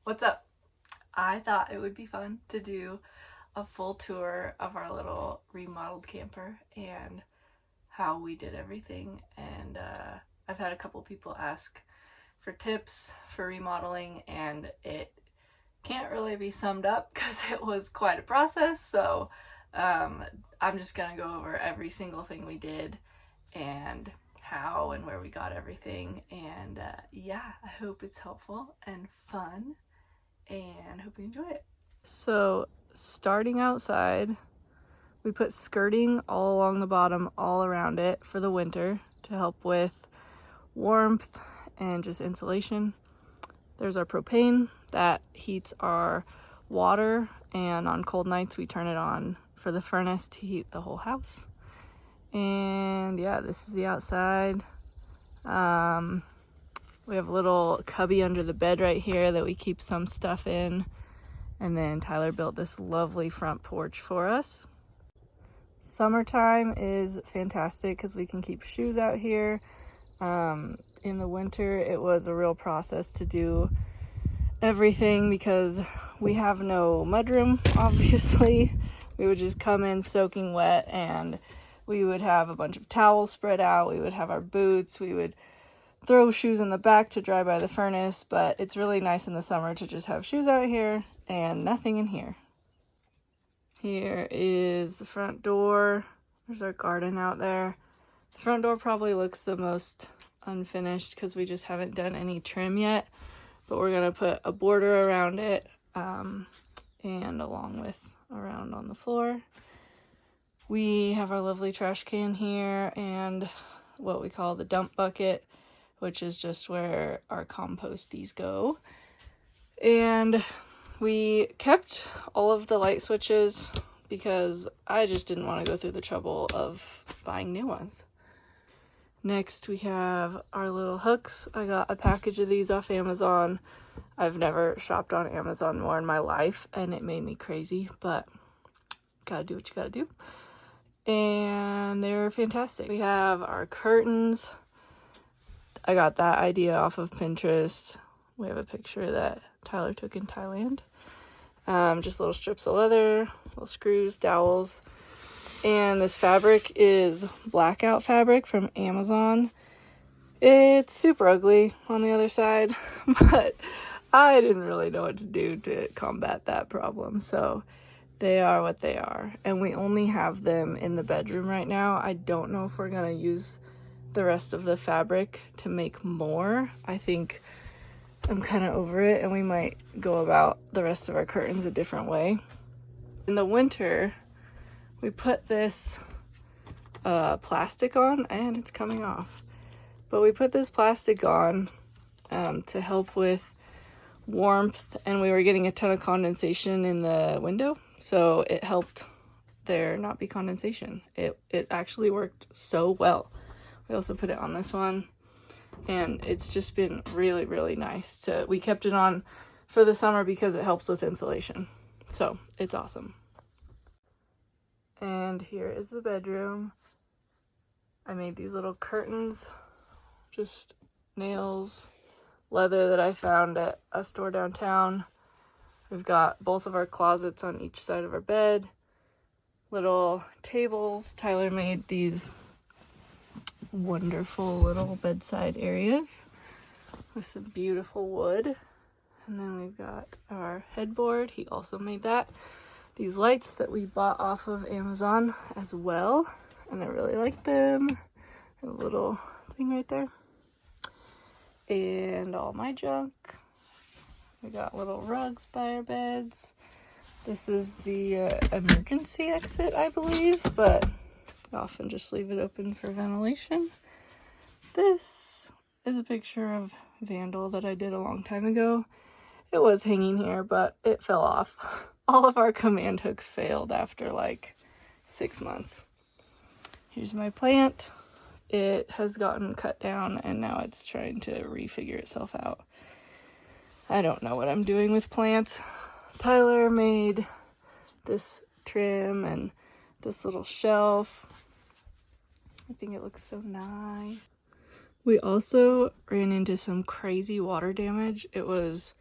What's up? I thought it would be fun to do a full tour of our little remodeled camper and how we did everything. And I've had a couple people ask for tips for remodeling, and it can't really be summed up because it was quite a process. So I'm just gonna go over every single thing we did and how and where we got everything. And yeah, I hope it's helpful and fun, and hope you enjoy it. So starting outside, we put skirting all along the bottom, all around it for the winter to help with warmth and just insulation. There's our propane that heats our water, and on cold nights we turn it on for the furnace to heat the whole house. And yeah, this is the outside. We have a little cubby under the bed right here that we keep some stuff in. And then Tyler built this lovely front porch for us. Summertime is fantastic because we can keep shoes out here. In the winter, it was a real process to do everything because we have no mudroom, obviously. We would just come in soaking wet, and we would have a bunch of towels spread out. We would have our boots. We would throw shoes in the back to dry by the furnace, but it's really nice in the summer to just have shoes out here and nothing in here. Here is the front door. There's our garden out there. The front door probably looks the most unfinished because we just haven't done any trim yet, but we're gonna put a border around it and along with around on the floor. We have our lovely trash can here and what we call the dump bucket, which is just where our composties go. And we kept all of the light switches because I just didn't want to go through the trouble of buying new ones. Next, we have our little hooks. I got a package of these off Amazon. I've never shopped on Amazon more in my life, and it made me crazy, but gotta do what you gotta do. And they're fantastic. We have our curtains. I got that idea off of Pinterest. We have a picture that Tyler took in Thailand. Just little strips of leather, little screws, dowels. And this fabric is blackout fabric from Amazon. It's super ugly on the other side, but I didn't really know what to do to combat that problem. So they are what they are. And we only have them in the bedroom right now. I don't know if we're gonna use the rest of the fabric to make more. I think I'm kind of over it, and we might go about the rest of our curtains a different way. In the winter, we put this plastic on, and it's coming off. But we put this plastic on to help with warmth, and we were getting a ton of condensation in the window, so it helped there not be condensation. It actually worked so well. We also put it on this one, and it's just been really, really nice. We kept it on for the summer because it helps with insulation. So it's awesome. And here is the bedroom. I made these little curtains, just nails, leather that I found at a store downtown. We've got both of our closets on each side of our bed, little tables. Tyler made these wonderful little bedside areas with some beautiful wood. And then we've got our headboard. He also made that. These lights that we bought off of Amazon as well, and I really like them. A little thing right there. And all my junk. We got little rugs by our beds. This is the emergency exit, I believe, but I often just leave it open for ventilation. This is a picture of Vandal that I did a long time ago. It was hanging here, but it fell off. All of our command hooks failed after like 6 months. Here's my plant. It has gotten cut down, and now it's trying to refigure itself out. I don't know what I'm doing with plants. Tyler made this trim and this little shelf. I think it looks so nice. We also ran into some crazy water damage. It was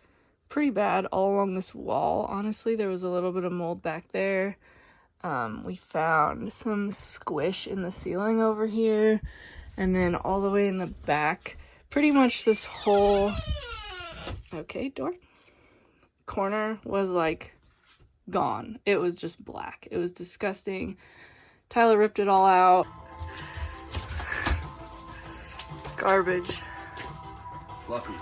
pretty bad all along this wall. Honestly, there was a little bit of mold back there. We found some squish in the ceiling over here, and then all the way in the back, pretty much this whole, okay, door, corner was like gone. It was just black. It was disgusting. Tyler ripped it all out. Garbage. Fluffy.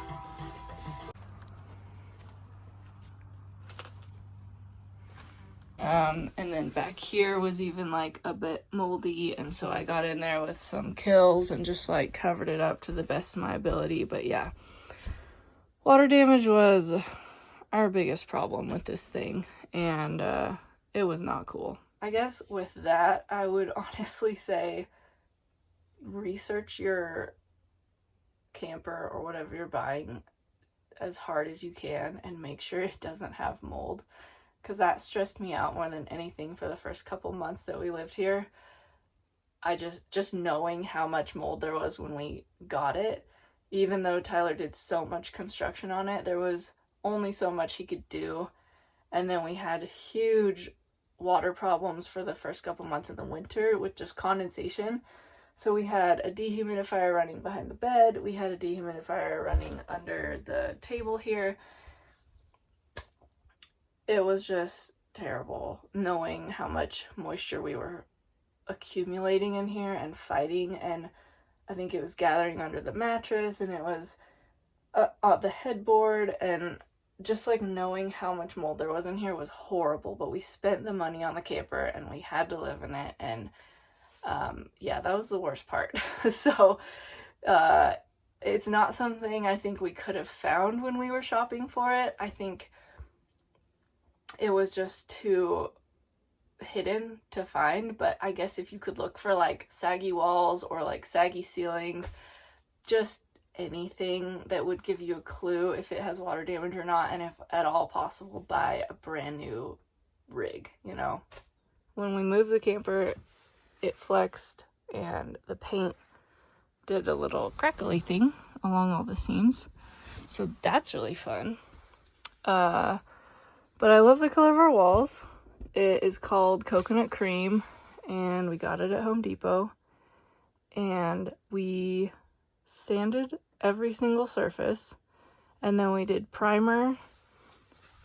And then back here was even like a bit moldy, and so I got in there with some Kills and just like covered it up to the best of my ability. But yeah, water damage was our biggest problem with this thing, and it was not cool. I guess with that, I would honestly say research your camper or whatever you're buying as hard as you can and make sure it doesn't have mold, because that stressed me out more than anything for the first couple months that we lived here. I just knowing how much mold there was when we got it, even though Tyler did so much construction on it, there was only so much he could do. And then we had huge water problems for the first couple months in the winter with just condensation. So we had a dehumidifier running behind the bed. We had a dehumidifier running under the table here. It was just terrible knowing how much moisture we were accumulating in here and fighting. And I think it was gathering under the mattress, and it was on the headboard, and just like knowing how much mold there was in here was horrible. But we spent the money on the camper and we had to live in it, and yeah, that was the worst part. So it's not something I think we could have found when we were shopping for it. I think it was just too hidden to find. But I guess if you could look for like saggy walls or like saggy ceilings, just anything that would give you a clue if it has water damage or not, and if at all possible, buy a brand new rig, you know. When we moved the camper, it flexed and the paint did a little crackly thing along all the seams, so that's really fun. But I love the color of our walls. It is called Coconut Cream, and we got it at Home Depot, and we sanded every single surface, and then we did primer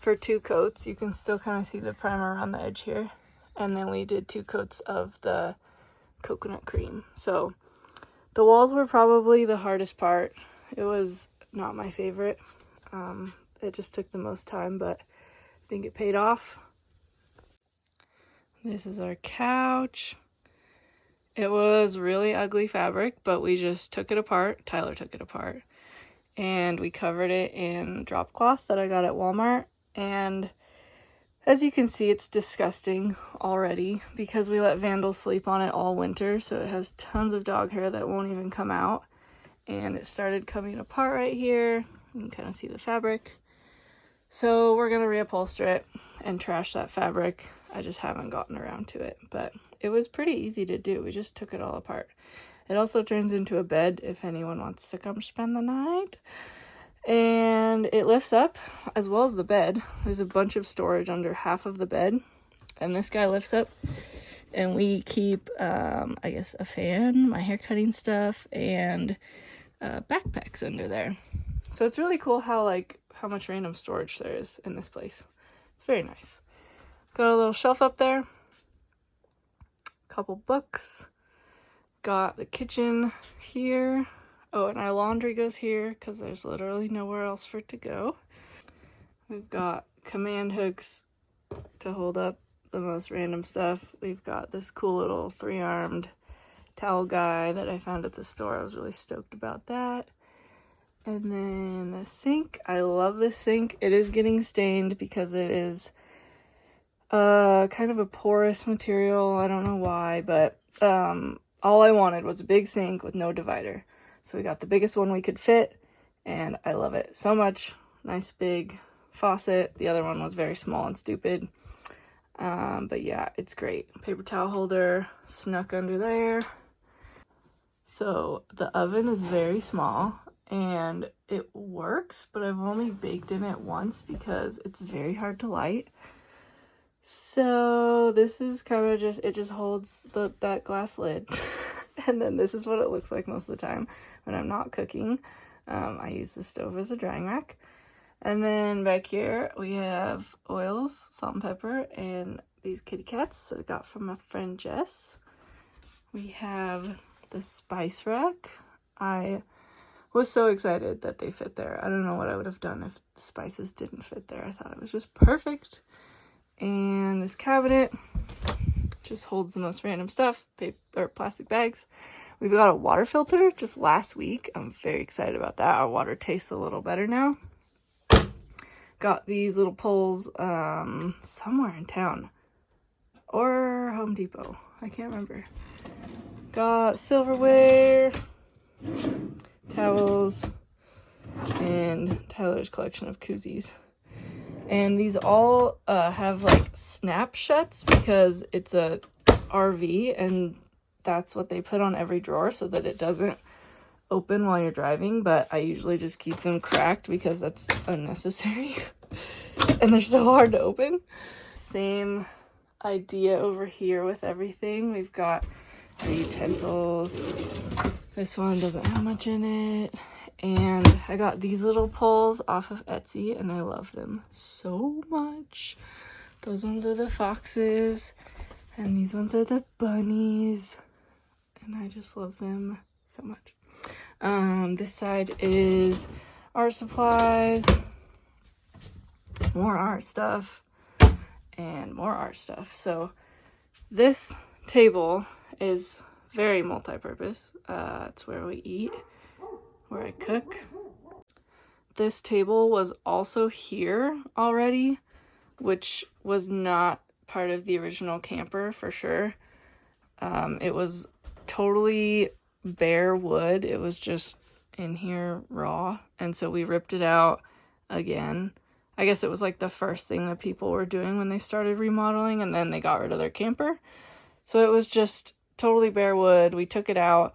for 2 coats. You can still kind of see the primer around the edge here, and then we did 2 coats of the coconut cream. So the walls were probably the hardest part. It was not my favorite. It just took the most time, but I think it paid off. This is our couch. It was really ugly fabric, but we just took it apart. Tyler took it apart, and we covered it in drop cloth that I got at Walmart. And as you can see, it's disgusting already because we let Vandal sleep on it all winter, so it has tons of dog hair that won't even come out. And it started coming apart right here. You can kind of see the fabric. So we're going to reupholster it and trash that fabric. I just haven't gotten around to it, but it was pretty easy to do. We just took it all apart. It also turns into a bed if anyone wants to come spend the night. And it lifts up as well as the bed. There's a bunch of storage under half of the bed, and this guy lifts up, and we keep I guess a fan, my hair cutting stuff, and backpacks under there. So it's really cool how much random storage there is in this place. It's very nice. Got a little shelf up there, couple books, got the kitchen here. Oh, and our laundry goes here because there's literally nowhere else for it to go. We've got command hooks to hold up the most random stuff. We've got this cool little 3-armed towel guy that I found at the store. I was really stoked about that. And then the sink. I love this sink. It is getting stained because it is kind of a porous material. I don't know why, but all I wanted was a big sink with no divider. So we got the biggest one we could fit, and I love it so much. Nice big faucet. The other one was very small and stupid. But yeah, it's great. Paper towel holder snuck under there. So the oven is very small, and it works, but I've only baked in it once because it's very hard to light. So this is kind of just, it just holds that glass lid. And then this is what it looks like most of the time when I'm not cooking. I use the stove as a drying rack. And then back here we have oils, salt and pepper, and these kitty cats that I got from my friend Jess. We have the spice rack. I was so excited that they fit there. I don't know what I would have done if the spices didn't fit there. I thought it was just perfect. And this cabinet just holds the most random stuff, paper or plastic bags. We've got a water filter just last week. I'm very excited about that. Our water tastes a little better now. Got these little poles somewhere in town or Home Depot. I can't remember. Got silverware, towels, and Tyler's collection of koozies. And these all have like snap shuts because it's a RV and that's what they put on every drawer so that it doesn't open while you're driving. But I usually just keep them cracked because that's unnecessary and they're so hard to open. Same idea over here with everything. We've got the utensils. This one doesn't have much in it. And I got these little poles off of Etsy and I love them so much. Those ones are the foxes and these ones are the bunnies. And I just love them so much. This side is art supplies, more art stuff, and more art stuff. So this table is very multi-purpose. It's where we eat, where I cook. This table was also here already, which was not part of the original camper for sure. It was totally bare wood. It was just in here raw, and so we ripped it out again. I guess it was like the first thing that people were doing when they started remodeling, and then they got rid of their camper. So it was just totally bare wood. We took it out,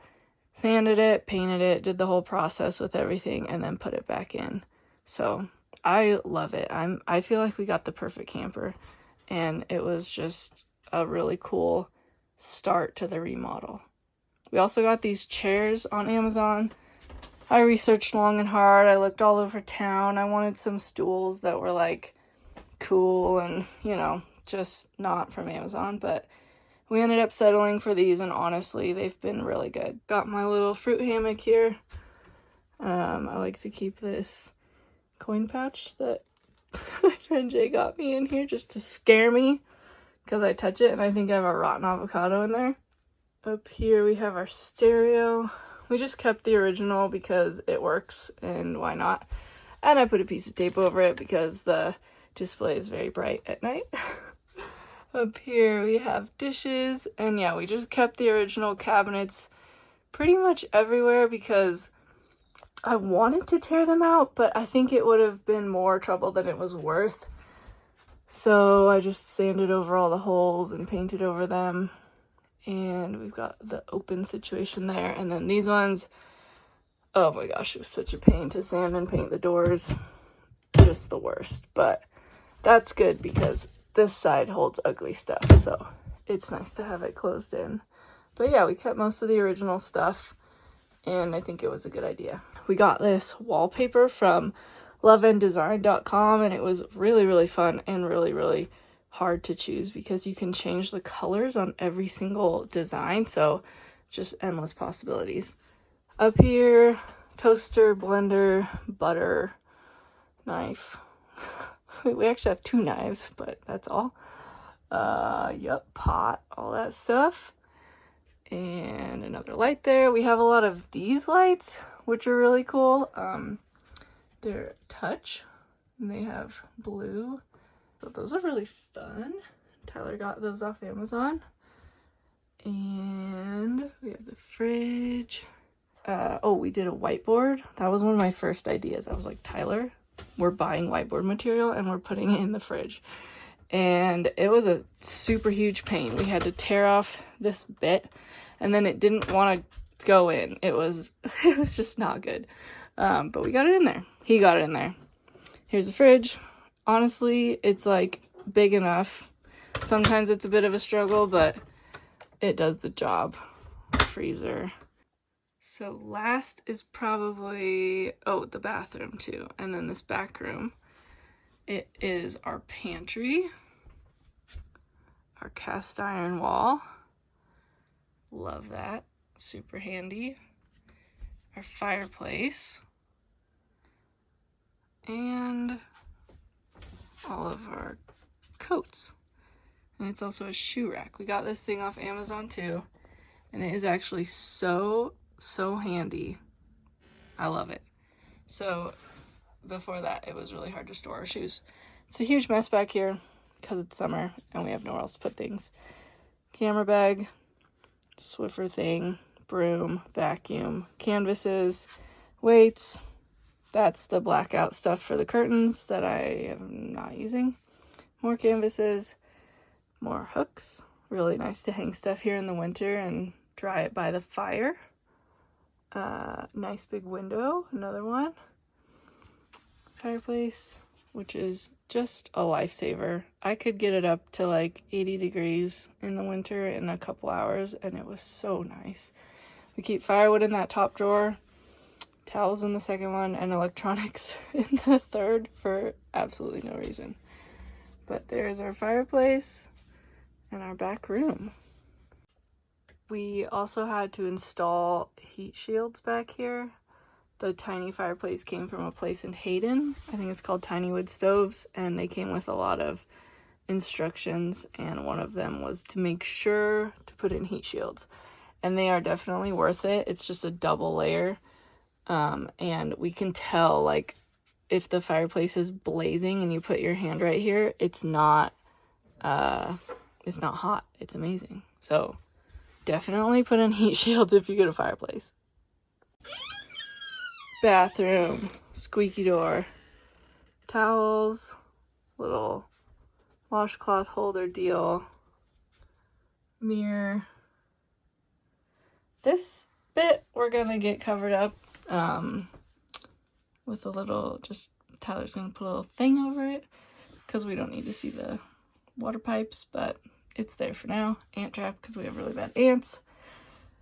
sanded it, painted it, did the whole process with everything, and then put it back in. So I love it. I feel like we got the perfect camper, and it was just a really cool start to the remodel. We also got these chairs on Amazon. I researched long and hard. I looked all over town. I wanted some stools that were like cool and, you know, just not from Amazon, but we ended up settling for these, and honestly, they've been really good. Got my little fruit hammock here. I like to keep this coin pouch that my friend Jay got me in here just to scare me because I touch it and I think I have a rotten avocado in there. Up here we have our stereo. We just kept the original because it works and why not? And I put a piece of tape over it because the display is very bright at night. Up here we have dishes, and yeah, we just kept the original cabinets pretty much everywhere because I wanted to tear them out, but I think it would have been more trouble than it was worth. So I just sanded over all the holes and painted over them. And we've got the open situation there. And then these ones, oh my gosh, it was such a pain to sand and paint the doors. Just the worst. But that's good because this side holds ugly stuff. So it's nice to have it closed in. But yeah, we kept most of the original stuff. And I think it was a good idea. We got this wallpaper from loveanddesign.com. And it was really, really fun and really, really hard to choose because you can change the colors on every single design, so just endless possibilities. Up here, toaster, blender, butter, knife. We actually have 2 knives, but that's all. Pot, all that stuff. And another light there. We have a lot of these lights, which are really cool. They're touch, and they have blue. So those are really fun. Tyler got those off Amazon. And we have the fridge. We did a whiteboard. That was one of my first ideas. I was like, Tyler, we're buying whiteboard material and we're putting it in the fridge. And it was a super huge pain. We had to tear off this bit and then it didn't want to go in. It was just not good. But we got it in there. He got it in there. Here's the fridge. Honestly, it's like big enough. Sometimes it's a bit of a struggle, but it does the job. Freezer. So last is probably, oh, the bathroom too. And then this back room. It is our pantry. Our cast iron wall. Love that. Super handy. Our fireplace. And all of our coats. And it's also a shoe rack. We got this thing off Amazon too. And it is actually so handy. I love it. So before that, it was really hard to store our shoes. It's a huge mess back here because it's summer and we have nowhere else to put things. Camera bag, Swiffer thing, broom, vacuum, canvases, weights. That's the blackout stuff for the curtains that I am not using. More canvases, more hooks. Really nice to hang stuff here in the winter and dry it by the fire. Nice big window, another one. Fireplace, which is just a lifesaver. I could get it up to like 80 degrees in the winter in a couple hours, and it was so nice. We keep firewood in that top drawer, towels in the second one, and electronics in the third for absolutely no reason. But there's our fireplace and our back room. We also had to install heat shields back here. The tiny fireplace came from a place in Hayden. I think it's called Tiny Wood Stoves, and they came with a lot of instructions, and one of them was to make sure to put in heat shields. And they are definitely worth it. It's just a double layer. And we can tell, like, if the fireplace is blazing and you put your hand right here, it's not hot. It's amazing. So definitely put in heat shields if you get a fireplace. Bathroom, squeaky door, towels, little washcloth holder deal, mirror. This bit we're gonna get covered up with a little, just Tyler's gonna put a little thing over it because we don't need to see the water pipes, but it's there for now. Ant trap because we have really bad ants.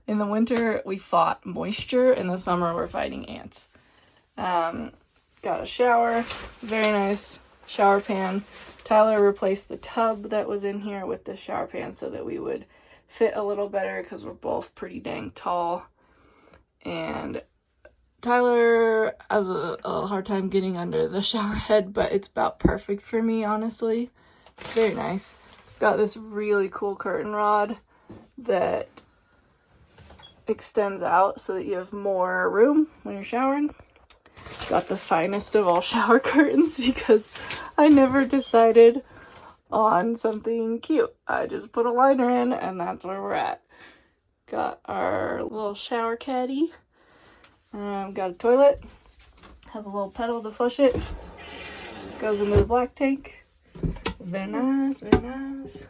In the winter, we fought moisture. In the summer, we're fighting ants. Got a shower. Very nice shower pan. Tyler replaced the tub that was in here with the shower pan so that we would fit a little better because we're both pretty dang tall. And Tyler has a hard time getting under the shower head, but it's about perfect for me, honestly. It's very nice. Got this really cool curtain rod that extends out so that you have more room when you're showering. Got the finest of all shower curtains because I never decided on something cute. I just put a liner in and that's where we're at. Got our little shower caddy. Got a toilet. Has a little pedal to flush it. Goes into the black tank. Very nice, very nice.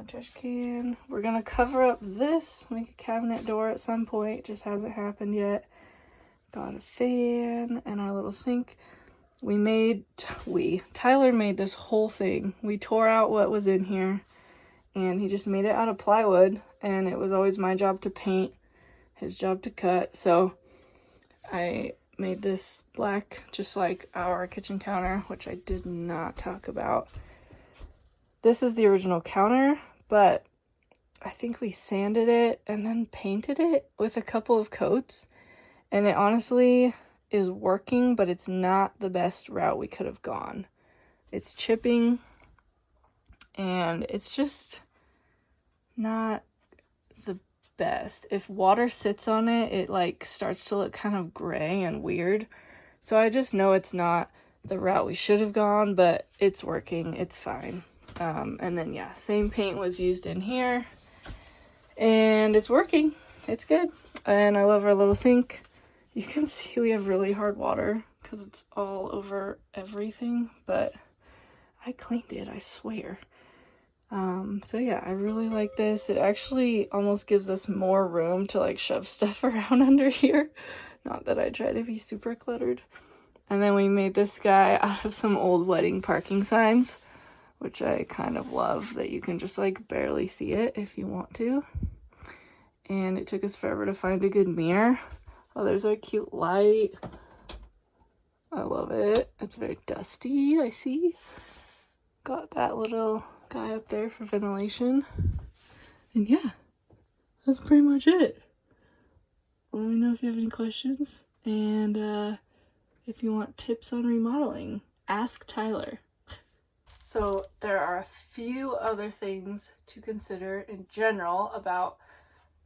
Trash can. We're gonna cover up this, make a cabinet door at some point. Just hasn't happened yet. Got a fan and our little sink. Tyler made this whole thing. We tore out what was in here and he just made it out of plywood, and it was always my job to paint, his job to cut. So I made this black, just like our kitchen counter, which I did not talk about. This is the original counter, but I think we sanded it and then painted it with a couple of coats, and it honestly is working, but it's not the best route we could have gone. It's chipping and it's just not the best. If water sits on it, it like starts to look kind of gray and weird. So I just know it's not the route we should have gone, but it's working. It's fine. And then yeah, same paint was used in here and it's working. It's good. And I love our little sink. You can see we have really hard water because it's all over everything, but I cleaned it, I swear. So yeah, I really like this. It actually almost gives us more room to like shove stuff around under here. Not that I try to be super cluttered. And then we made this guy out of some old wedding parking signs, which I kind of love, that you can just like barely see it if you want to. And it took us forever to find a good mirror. Oh, there's our cute light. I love it. It's very dusty, I see. Got that little guy up there for ventilation. And yeah, that's pretty much it. Let me know if you have any questions. And if you want tips on remodeling, ask Tyler. So there are a few other things to consider in general about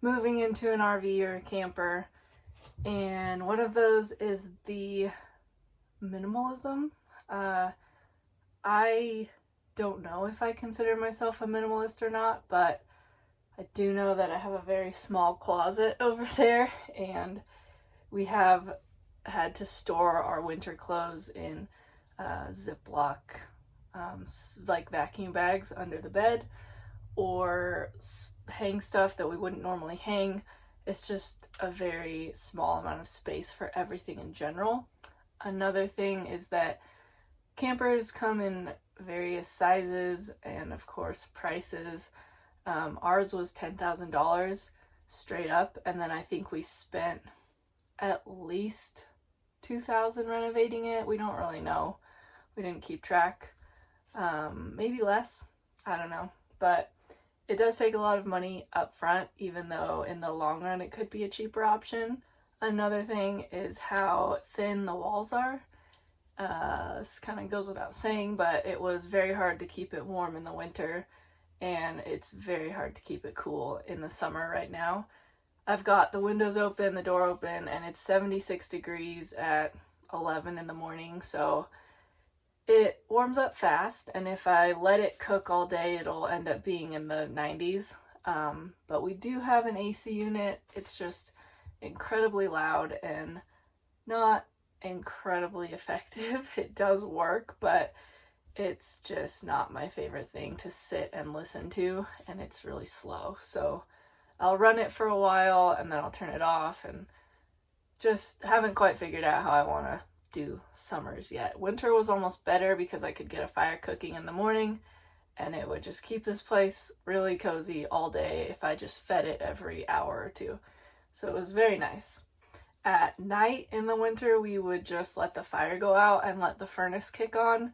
moving into an RV or a camper. And one of those is the minimalism. I don't know if I consider myself a minimalist or not, but I do know that I have a very small closet over there, and we have had to store our winter clothes in Ziploc, like vacuum bags under the bed, or hang stuff that we wouldn't normally hang. It's just a very small amount of space for everything in general. Another thing is that campers come in various sizes and, of course, prices. Ours was $10,000 straight up, and then I think we spent at least $2,000 renovating it. We don't really know. We didn't keep track. Maybe less. I don't know. But it does take a lot of money up front, even though in the long run it could be a cheaper option. Another thing is how thin the walls are. This kind of goes without saying, but it was very hard to keep it warm in the winter, and it's very hard to keep it cool in the summer right now. I've got the windows open, the door open, and it's 76 degrees at 11 in the morning, so it warms up fast, and if I let it cook all day, it'll end up being in the 90s. But we do have an AC unit. It's just incredibly loud and not incredibly effective. It does work, but it's just not my favorite thing to sit and listen to, and it's really slow. So I'll run it for a while and then I'll turn it off, and just haven't quite figured out how I want to do summers yet. Winter was almost better because I could get a fire cooking in the morning, and it would just keep this place really cozy all day if I just fed it every hour or two. So it was very nice. At night in the winter, we would just let the fire go out and let the furnace kick on,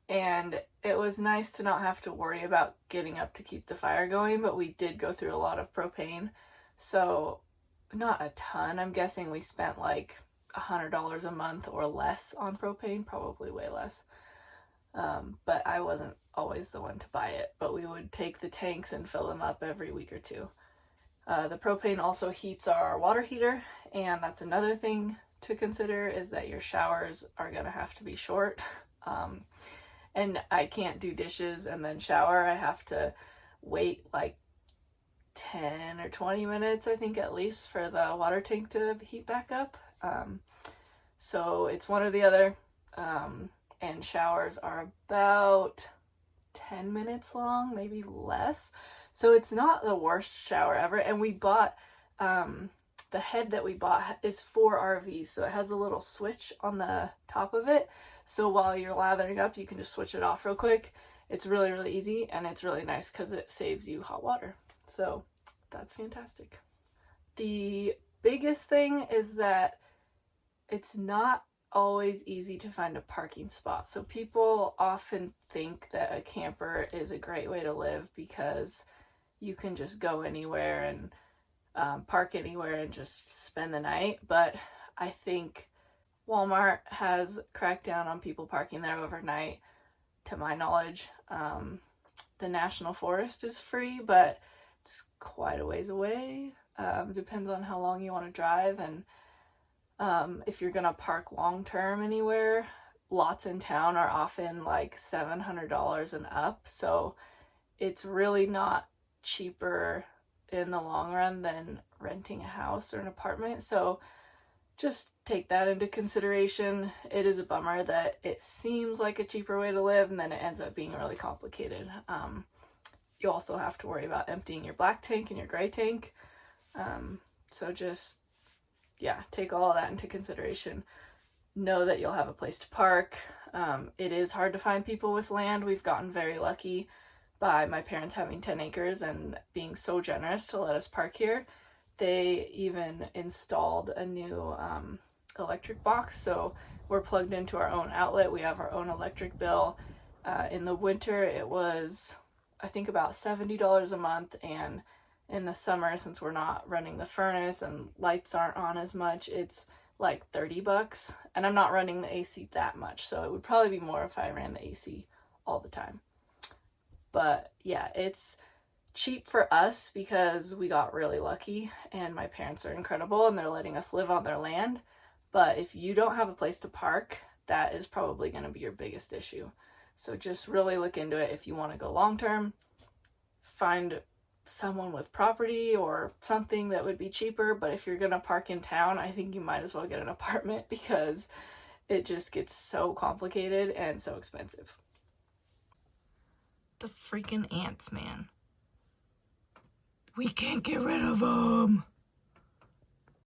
and it was nice to not have to worry about getting up to keep the fire going, but we did go through a lot of propane, so not a ton. I'm guessing we spent like $100 a month or less on propane, probably way less. But I wasn't always the one to buy it, but we would take the tanks and fill them up every week or two. The propane also heats our water heater, and that's another thing to consider, is that your showers are gonna have to be short. And I can't do dishes and then shower. I have to wait like 10 or 20 minutes, I think at least, for the water tank to heat back up. So it's one or the other. And showers are about 10 minutes long, maybe less. So it's not the worst shower ever. And we bought, the head that we bought is for RVs. So it has a little switch on the top of it. So while you're lathering up, you can just switch it off real quick. It's really, really easy, and it's really nice because it saves you hot water. So that's fantastic. The biggest thing is that it's not always easy to find a parking spot. So people often think that a camper is a great way to live because you can just go anywhere and park anywhere and just spend the night. But I think Walmart has cracked down on people parking there overnight, to my knowledge. The National Forest is free, but it's quite a ways away. Depends on how long you want to drive, and if you're gonna park long term anywhere, lots in town are often like $700 and up, so it's really not cheaper in the long run than renting a house or an apartment. So just take that into consideration. It is a bummer that it seems like a cheaper way to live and then it ends up being really complicated. You also have to worry about emptying your black tank and your gray tank. So just yeah, take all of that into consideration. Know that you'll have a place to park. It is hard to find people with land. We've gotten very lucky by my parents having 10 acres and being so generous to let us park here. They even installed a new electric box, so we're plugged into our own outlet. We have our own electric bill. In the winter, it was, I think, about $70 a month, and in the summer, since we're not running the furnace and lights aren't on as much, it's like $30. And I'm not running the AC that much, so it would probably be more if I ran the AC all the time. But yeah, it's cheap for us because we got really lucky and my parents are incredible and they're letting us live on their land. But if you don't have a place to park, that is probably going to be your biggest issue. So just really look into it. If you want to go long term, find someone with property or something that would be cheaper. But if you're going to park in town, I think you might as well get an apartment because it just gets so complicated and so expensive. The freaking ants, man. We can't get rid of them.